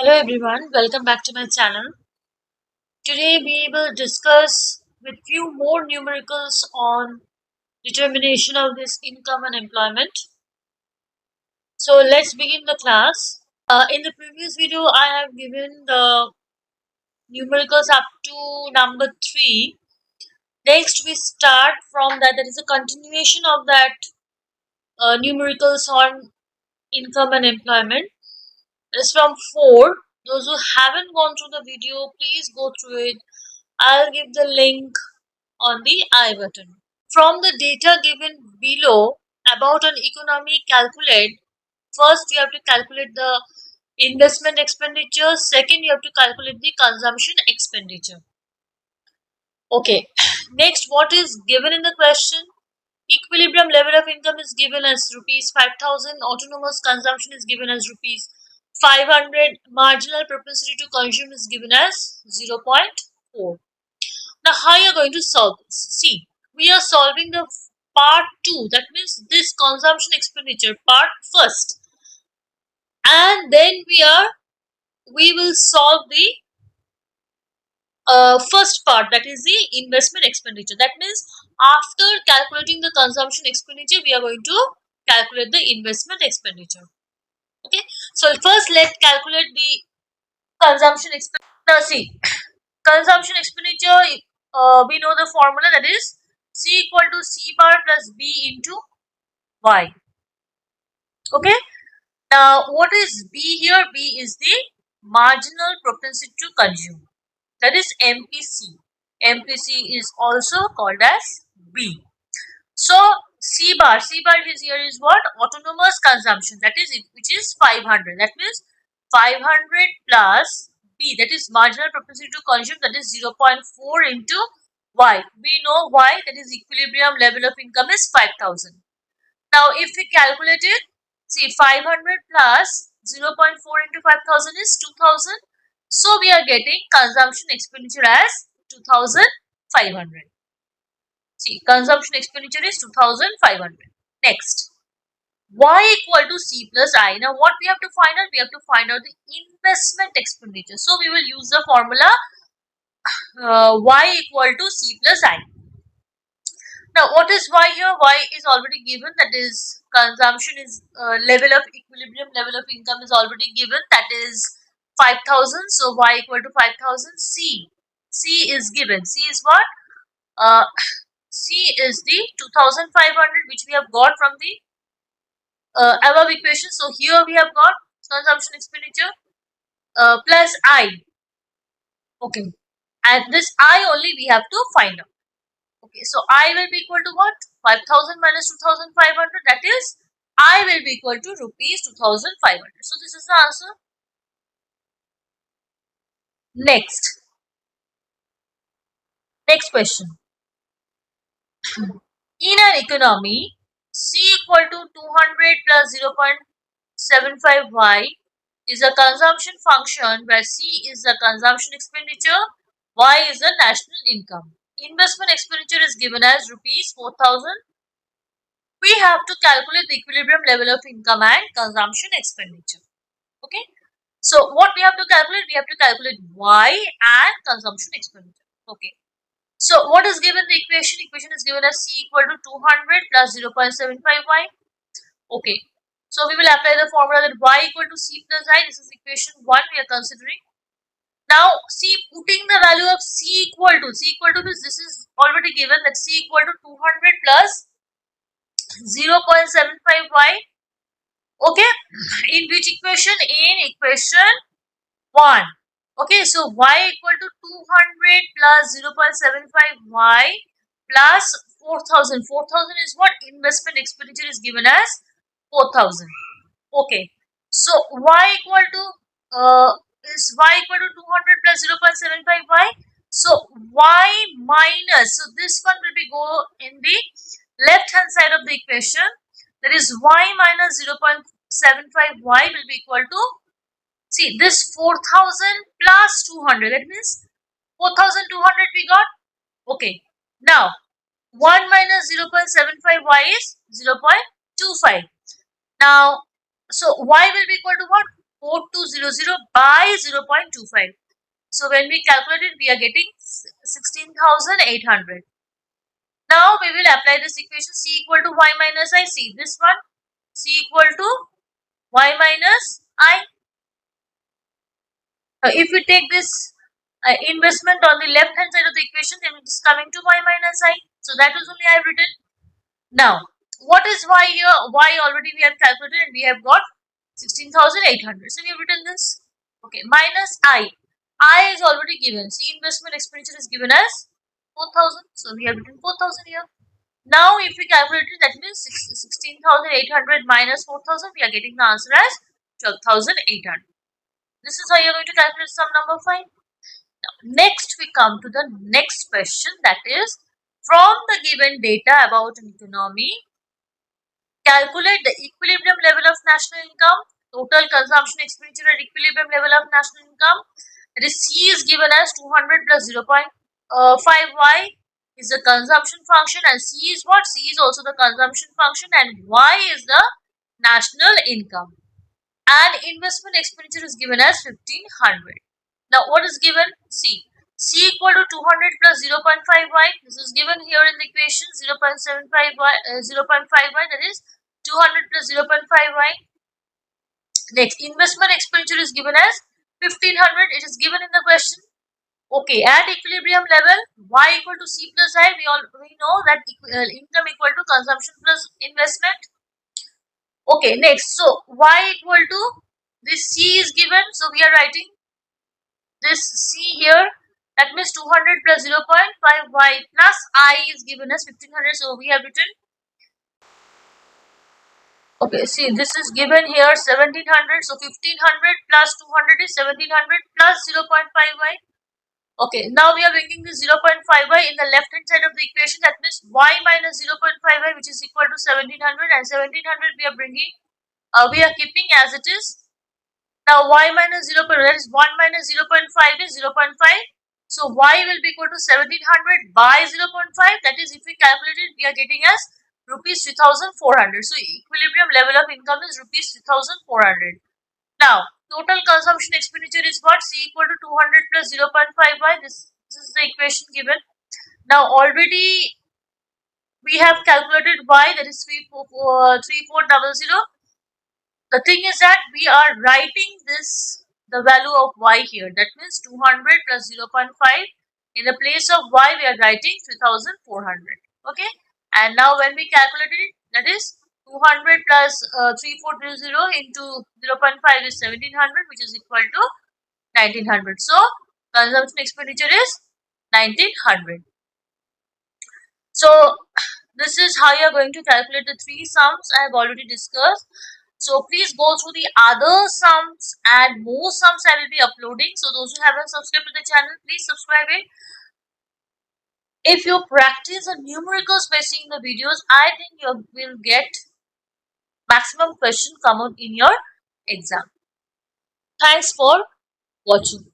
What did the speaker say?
Hello everyone, welcome back to my channel. Today we will discuss with few more numericals on determination of this income and employment. So let's begin the class. In the previous video I have given the numericals up to number 3. Next we start from that is a continuation of that numericals on income and employment. It's from 4. Those who haven't gone through the video, please go through it. I'll give the link on the I button. From the data given below about an economy, calculate. First, you have to calculate the investment expenditure. Second, you have to calculate the consumption expenditure. Okay. Next, what is given in the question? Equilibrium level of income is given as rupees 5,000. Autonomous consumption is given as rupees 500. Marginal propensity to consume is given as 0.4. Now, how you are going to solve this? See, we are solving the part 2. That means this consumption expenditure part first, and then we will solve the first part, that is the investment expenditure. That means after calculating the consumption expenditure, we are going to calculate the investment expenditure. Okay. So first, let's calculate the consumption expenditure. Now, see, consumption expenditure, we know the formula, that is C equal to C bar plus B into Y. Okay. Now, what is B here? B is the marginal propensity to consume. That is MPC. MPC is also called as B. So, C bar is here is what? Autonomous consumption. That is it, which is 500. That means 500 plus B, that is marginal propensity to consume, that is 0.4 into Y. We know Y, that is equilibrium level of income is 5,000. Now, if we calculate it, see 500 plus 0.4 into 5,000 is 2,000. So, we are getting consumption expenditure as 2,500. See, consumption expenditure is 2,500. Next, Y equal to C plus I. Now, what we have to find out? We have to find out the investment expenditure. So, we will use the formula Y equal to C plus I. Now, what is Y here? Y is already given, that is consumption is level of equilibrium, level of income is already given, that is 5,000. So, Y equal to 5,000. C is given. C is what? C is the 2,500, which we have got from the above equation. So, here we have got consumption expenditure plus I. Okay. And this I only we have to find out. Okay, so I will be equal to what? 5,000 minus 2,500, that is I will be equal to rupees 2,500. So this is the answer. Next question. In an economy, C equal to 200 plus 0.75y is a consumption function where C is the consumption expenditure, Y is the national income. Investment expenditure is given as rupees 4,000. We have to calculate the equilibrium level of income and consumption expenditure. Okay. So, what we have to calculate? We have to calculate Y and consumption expenditure. Okay. So, what is given the equation? Equation is given as C equal to 200 plus 0.75y. Okay. So, we will apply the formula that Y equal to C plus I. This is equation 1 we are considering. Now, see, putting the value of C equal to means this is already given, that C equal to 200 plus 0.75y. Okay, in which equation? In equation 1. Okay, so y equal to 200 plus 0.75y plus 4,000. 4,000 is what? Investment expenditure is given as 4,000. Okay, so y equal to is y equal to 200 plus 0.75y. So y minus, so this one will be go in the left hand side of the equation, that is y minus 0.75y will be equal to, see, this 4,000 plus 200, that means 4,200 we got. Okay, now 1 minus 0.75y is 0.25. Now, so y will be equal to what? 4200 by 0.25. So when we calculate it, we are getting 16,800. Now we will apply this equation. C equal to y minus I. See this one. C equal to y minus I. If we take this investment on the left hand side of the equation, then it is coming to y minus I. So that is only I have written. Now, what is y here? Y already we have calculated and we have got 16,800. So we have written this. Okay, minus I. I is already given. See, investment expenditure is given as 4,000. So we have written 4,000 here. Now, if we calculate it, that means 16,800 minus 4,000, we are getting the answer as 12,800. This is how you are going to calculate sum number 5. Now, next, we come to the next question, that is, from the given data about an economy, calculate the equilibrium level of national income, total consumption expenditure at equilibrium level of national income. That is, C is given as 200 plus 0.5y is the consumption function, and C is what? C is also the consumption function, and Y is the national income. And investment expenditure is given as 1500. Now, what is given? C. C equal to 200 plus 0.5y. This is given here in the equation 0.75y, 0.5y, that is 200 plus 0.5y. Next, investment expenditure is given as 1500. It is given in the question. Okay, at equilibrium level, y equal to c plus I. We know that income equal to consumption plus investment. Okay, next, so y equal to this c is given. So we are writing this c here. That means 200 plus 0.5y plus I is given as 1500. So we have written. Okay, see, this is given here 1700. So 1500 plus 200 is 1700 plus 0.5y. Okay, now we are bringing the 0.5y in the left hand side of the equation. That means y minus 0.5y, which is equal to 1700, and 1700 we are bringing, we are keeping as it is. Now y minus 0, that is 1 minus 0.5 is 0.5. So y will be equal to 1700 by 0.5. That is, if we calculate it, we are getting as rupees 3,400. So equilibrium level of income is rupees 3,400. Now, total consumption expenditure is what? C equal to 200 plus 0.5y. This is the equation given. Now, already we have calculated y, that is 3400. The thing is that we are writing this, the value of y here. That means 200 plus 0.5. In the place of y, we are writing 3,400. Okay. And now when we calculate it, that is 200 plus 3400 into 0.5 is 1700, which is equal to 1900. So, consumption expenditure is 1900. So, this is how you are going to calculate the three sums I have already discussed. So, please go through the other sums and more sums I will be uploading. So, those who haven't subscribed to the channel, please subscribe it. If you practice the numericals by seeing the videos, I think you will get maximum question common in your exam. Thanks for watching.